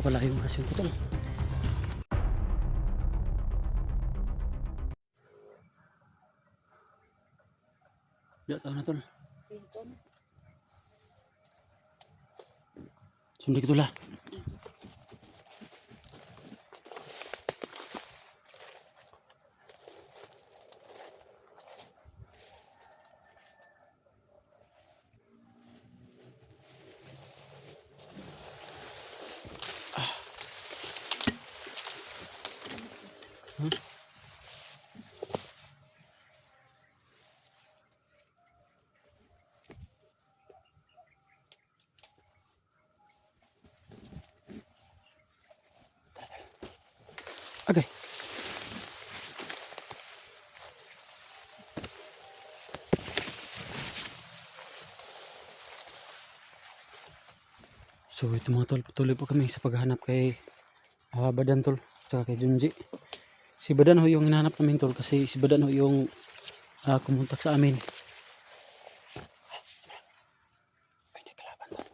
pala yung asin ko tol. Diyan tayo na tol. Sundi ko tol ah. Okay. So ito mga tol, patuloy po kami sa paghahanap kay Badan tol, tsaka kay Junji. Si Badan ho yung hinahanap namin tol kasi si Badan ho yung kumontak sa amin. Ay, hindi kalaban tol.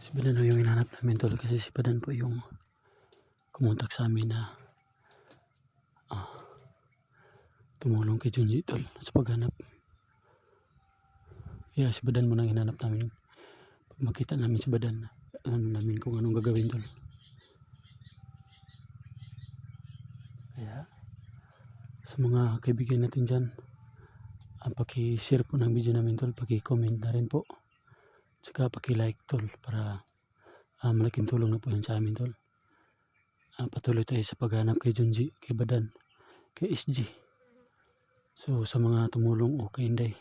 Si Badan ho yung hinahanap namin tol kasi si Badan po yung kumontak sa amin na tumulong kay Junji tol sa paghanap. Yeah, si Badan muna ang hinanap namin. Pag makita namin si Badan, alam namin kung anong gagawin tol. Kaya sa mga kaibigan natin dyan, paki-share po ng video namin tol, paki-comment na rin po. Tsaka paki-like tol para malaking tulong na po yun sa amin tol. Patuloy tayo sa paghanap kay Junji, kay Badan, kay SG. So sa mga tumulong o kay Inday,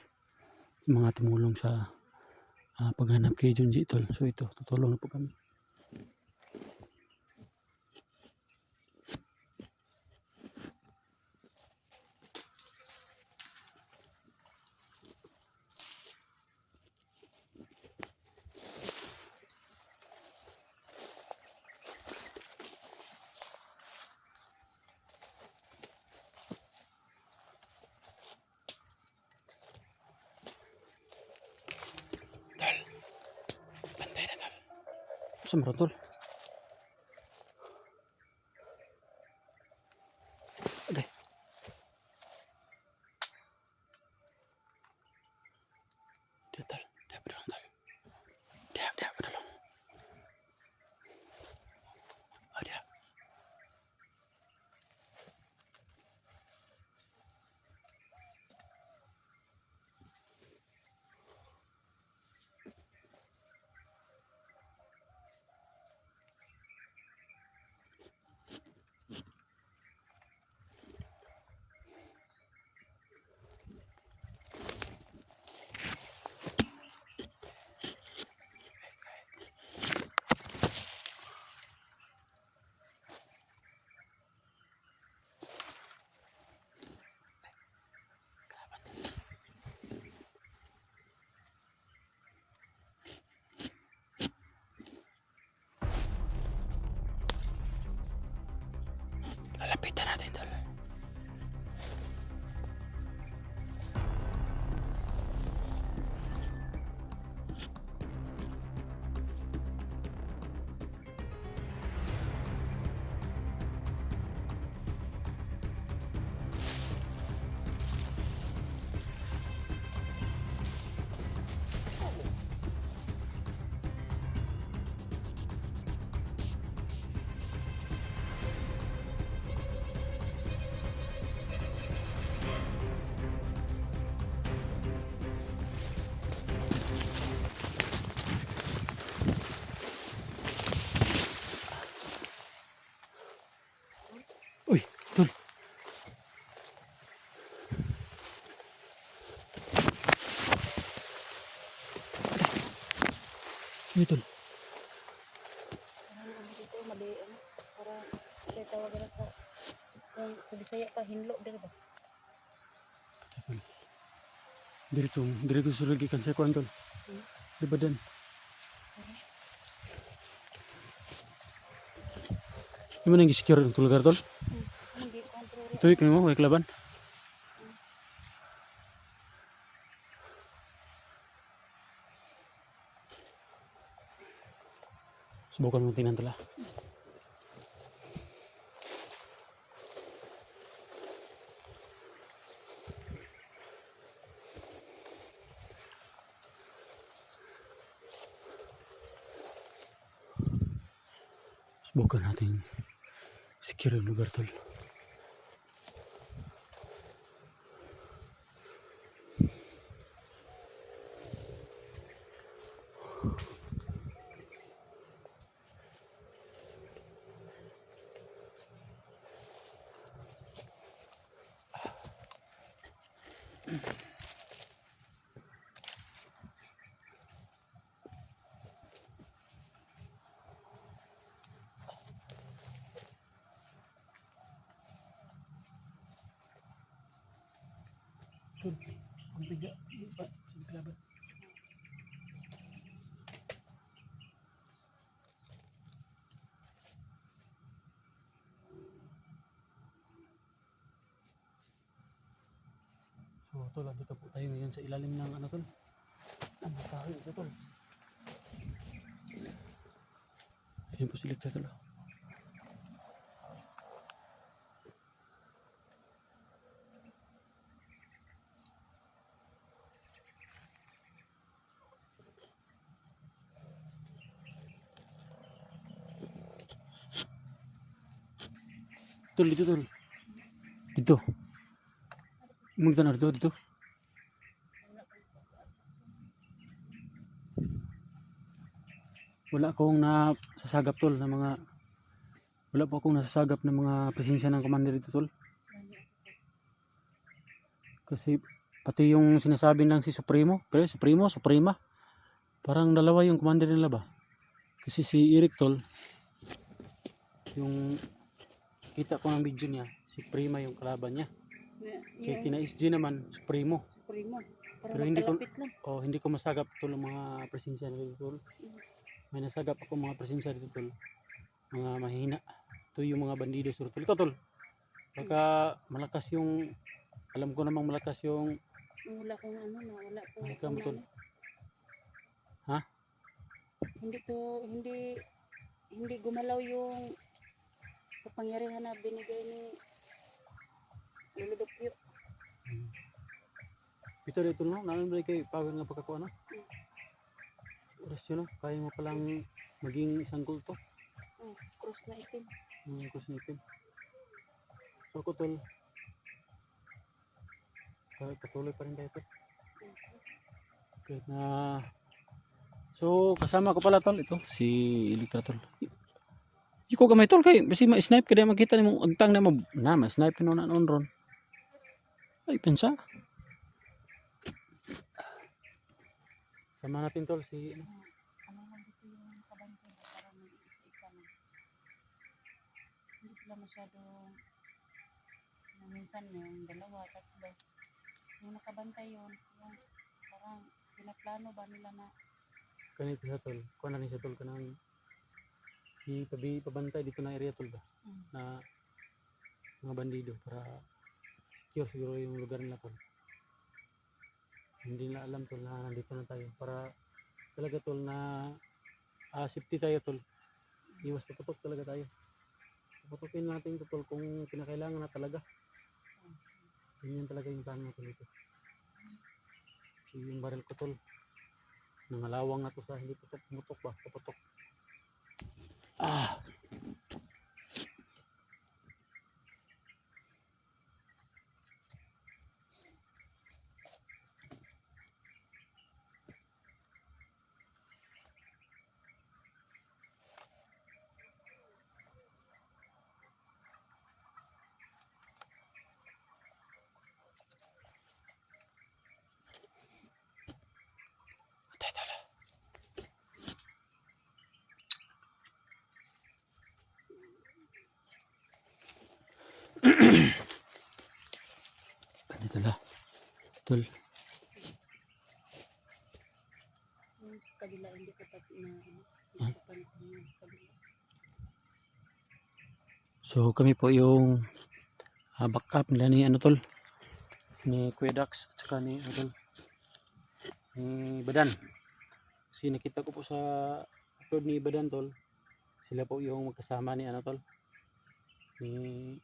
sa mga tumulong sa paghanap kay Junji tol. So ito, tutulong na po kami. Sumber tol. Aday. Dia tol. Dia berang tol. Dia berang. Oh dia. Lalapitan natin tol. Uy, tol. Uy, tol. Dito mali para saya tawag na sa Bisaya pa hinlo dito ba? Dito sulod gikan sa kuan tol. Di Badan. Yung man yung secure yung lugar tol. Hindi kontrol. Ito yung mo, may laban. Subukan mo tingnan tala. Subukan natin secure yung lugar tol. Tol, ang biga, ba, laban. So tol, dito po tayo ngayon sa ilalim ng ano tol. Ang kahoy ito tol. Ayan po si Lekta tol. Tol, dito tol. Dito. Magtanong dito, dito. Wala akong nasasagap tol ng mga wala po akong nasasagap ng mga presensya ng commander dito tol. Kasi pati yung sinasabi ng si Supremo, pero Supremo, Suprema. Parang dalawa yung commander nila ba? Kasi si Eric tol, yung kita ko ng video niya, si Prima yung kalaban niya. Kaya Yung kina SG naman, Supremo. Supremo. Para Pero hindi ko magkalapit lang. hindi ko masagap tol ang mga presensya nila tol. May nasagap ako mga presensya dito tol. Mga mahina. Ito yung mga bandido sur tol. Ikaw tol. Baka malakas yung alam ko namang malakas yung Wala kong ano na, wala ko. Ay, kamo, tol. Ha? Hindi gumalaw yung kapangyarihan na binigay ni Lolo Dopio. Pito dito no, namin ba kay power nga pagkakuha na? Oras yun no, kaya mo palang maging isang kulto. Cross na itim. Kus nitin. So ko tol. Patuloy pa rin tayo tol. Kahit na so kasama ko pala tol ito si Elektra tol. Iko gamay tol kay basi ma-snipe kada makita nimo agtang na mo na ma-snipe no na ron. Ay pensa. Sama natin tol si ano. Ano lang dito yung kabantay para may isa-isa lang. Hindi sila masyadong minsan yung dalawa, tatlo. Yung nakabantay yun, yung parang pinaplano ba nila na Kanito sa tol. Kuha na rin sa tol kanang pabantay dito na area tol ba? Na mga bandido para secure siguro yung lugar nila tol. Hindi na alam tol na nandito na tayo para talaga tol na safety tayo tol. Iwas paputok talaga tayo. Paputokin natin ito tol kung kinakailangan na talaga. Ganyan talaga yung plano natin ito. So, yung baril ko tol nangalawang na to sa hindi pumutok ba? Paputok. Ganito lang. Tol. yung sa kabila hindi ko pati na ano, hindi ko pa sa kabila. So kami po yung backup nila ni ano tol, ni Kuya Dax at saka ni ano tol, ni Badan. Kasi nakita ko po sa upload ni Badan tol, sila po yung magkasama ni ano tol, ni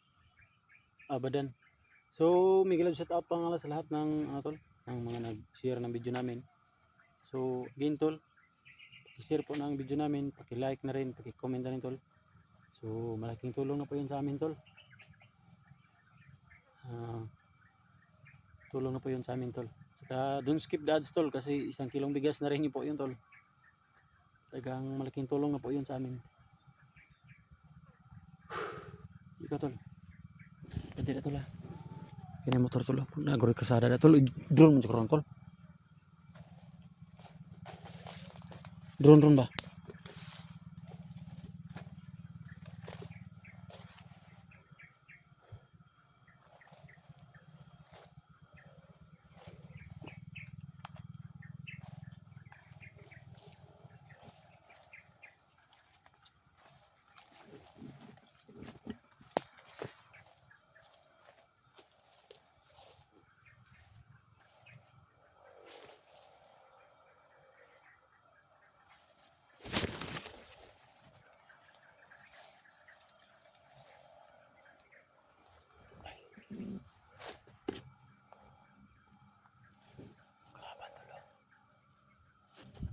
Badan. So may shout out pa nga sa lahat ng ano tol, ng mga nag-share ng video namin. So again tol, i-share po ng video namin, paki-like na rin, paki-comment na rin tol. So malaking tulong na po yun sa amin tol. Tulong na po yun sa amin tol. Saka don't skip the ads tol, kasi 1 kilong bigas na rin yun po yun tol. Talagang malaking tulong na po yun sa amin. Ikaw tol, pwede na tol ha. Kaya motor tol, nagore kasada na tol, drone mo sa karon tol. Drone ba?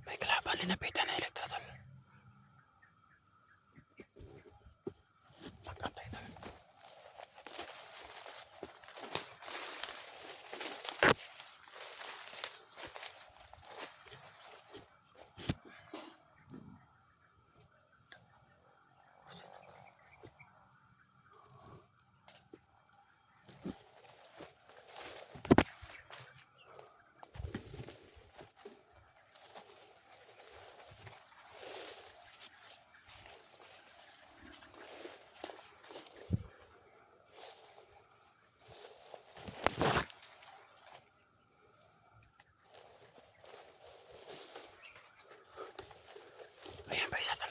May kalaban, linapitan na elektra tol. Back-up tayo tol. Ayan pa isa tol.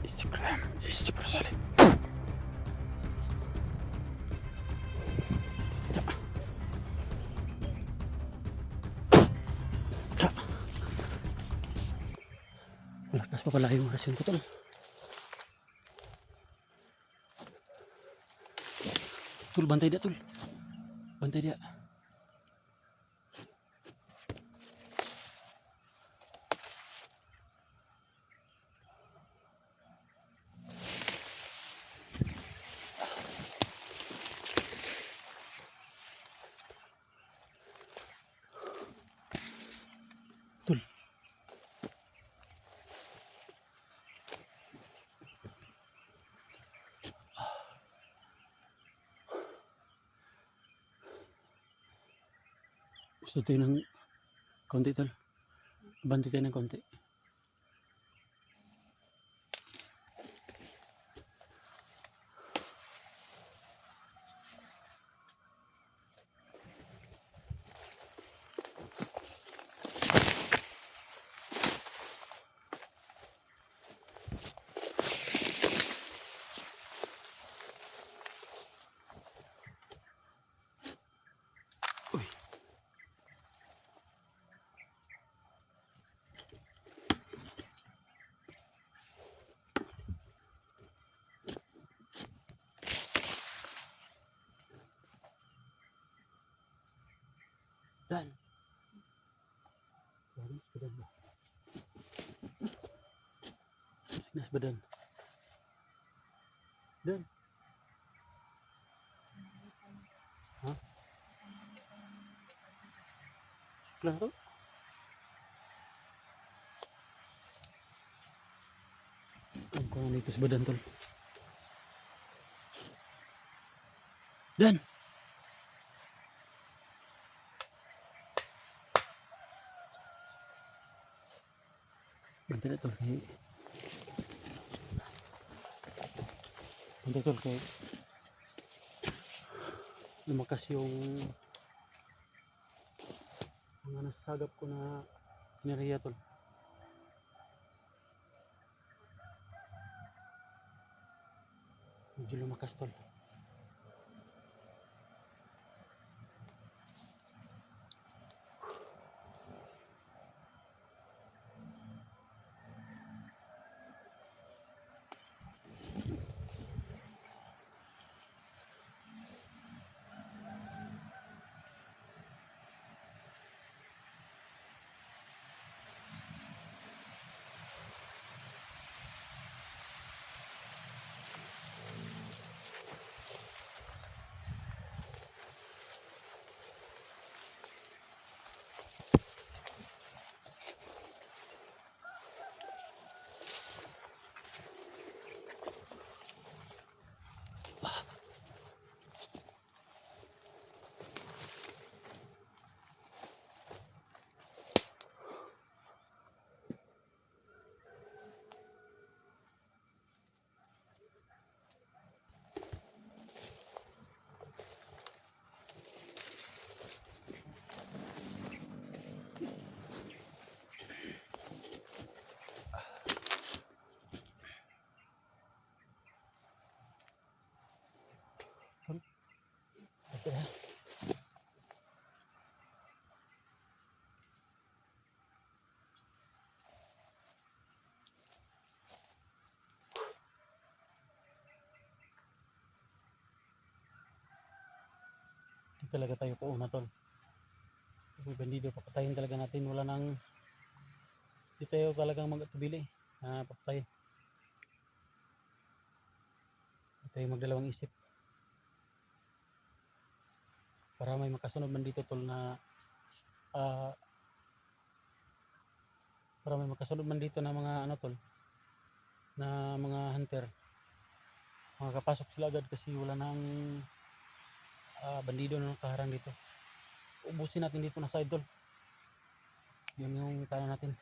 Instagram, super solid. Lakas pa pala yung rasyon ko tol. Tol, bantay dia tol. Bantay dia. Tol. Gusto tayo ng konti tol. Bantay tayo ng konti. Uy. Dan. Baris badan ba? Sinas badan. Dan. Ha? Lang to? Ang panganitos badan tol. Dan. Bantay na tol kay. Bantay tol kay. Lumakas yung mga nasagap ko na ineriya tol. Medyo lumakas tol. Okay. Di talaga tayo kuuna tol. Yung bandido, papatayin talaga natin. Wala nang, di tayo talagang mag-atubili. Papatay. Di tayo magdalawang isip. Para may makasunod man dito tol na ah, para may makasunod man dito na mga ano tol, na mga hunter. Makakapasok sila agad kasi wala nang bandido na nakaharang dito. Ubusin natin dito na side tol. Yun yung kaya natin.